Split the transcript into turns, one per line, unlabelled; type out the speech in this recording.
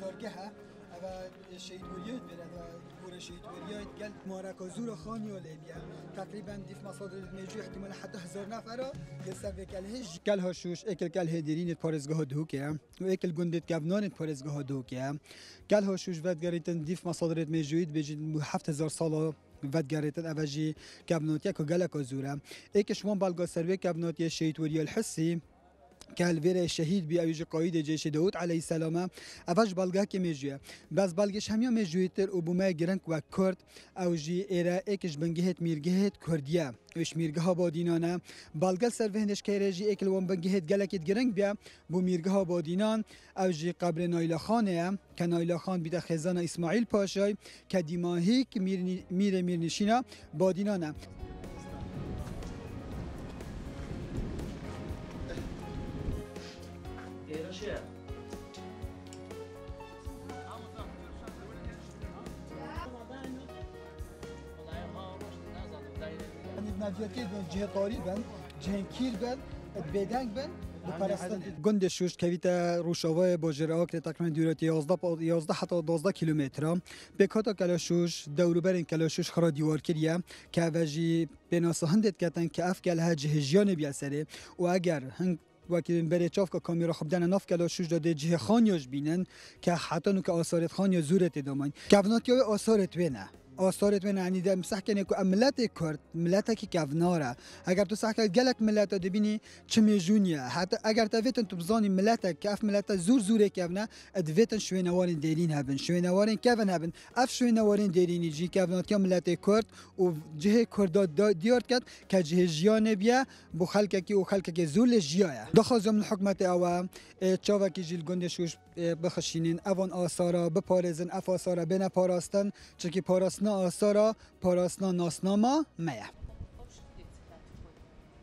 مزارگه ها و شهید وریایت برد و گور شهید وریایت گل مارکا زور خانی و لیبیا تقریبا دیف مصادر میجو احتمال حتی 1000 نفره که سر کلهش کل هاشوش اکل کل هدیرین پارزگاه دو که و اکل گندت گونان پارزگاه دو که کل هاشوش ودگریتن دیف مصادر میجوید بجید 7000 سال ودگریتن اوجی کبنوتیا که گلک زوره ایکش وان بالگا سروی کبنوتیا شهید وری الحسی كالفيرا شهيد بأوج قائد جيش داود عليه السلام أفاج بلغا كميجيا بس بلغش هميا ميجويتر وبما جرنك وكرد أوجي إيرا إكش بنجهت ميرجهت كرديا وش ميرجها بادينانا بلغل سرفهندش كيرجي إكل وان بنجهت جلكت جرنك بيا بو ميرجها بادينان أوجي قبر نايلا خانه كنايلا خان بيدا خزانة إسماعيل باشاي كديماهيك ميرنشينا بادينانا نفيتي جهة طاري بن جهة كير بن بدنگ بن گند شوش کویتا روشاوای باجراک تقریبا دورت 11 حتی 12 کیلومتر به کاتا کلاشوش دوروبرین کلاشوش خرا دیوار کریه که وجی بناسه هندت کتن که افکل ها جهجیان بیاسره و اگر هنگ وقتی بره چاف که کامیرا خب دن ناف کلاشوش داده جه خانیاش بینن که حتی نو که آثارت خانیا زورت دامن کفناتی های آثارت بینه آثارت من يعني ده مسح كان يكون ملت كرد ملتك كافنارا اگر تو سح جلك ملت دبيني چمي جونيا حتى اگر تفيتن تبزاني ملتك كاف ملت زور زور كافنا ادفيتن شوينوارين ديرين هبن شوينوارين كافن هبن اف شوينوارين ديرين يجي كافنات كام ملت كرد وجهه كرد ديار كد كجهه جيان بيا بو خلكك و خلكك زول جيايا دخل من الحكمه او تشاوكي جيل گندشوش بخشينين اون آثارا بپارزن اف آثارا بنا پاراستن چكي پاراستن آثارا پاراسنا ناسناما میا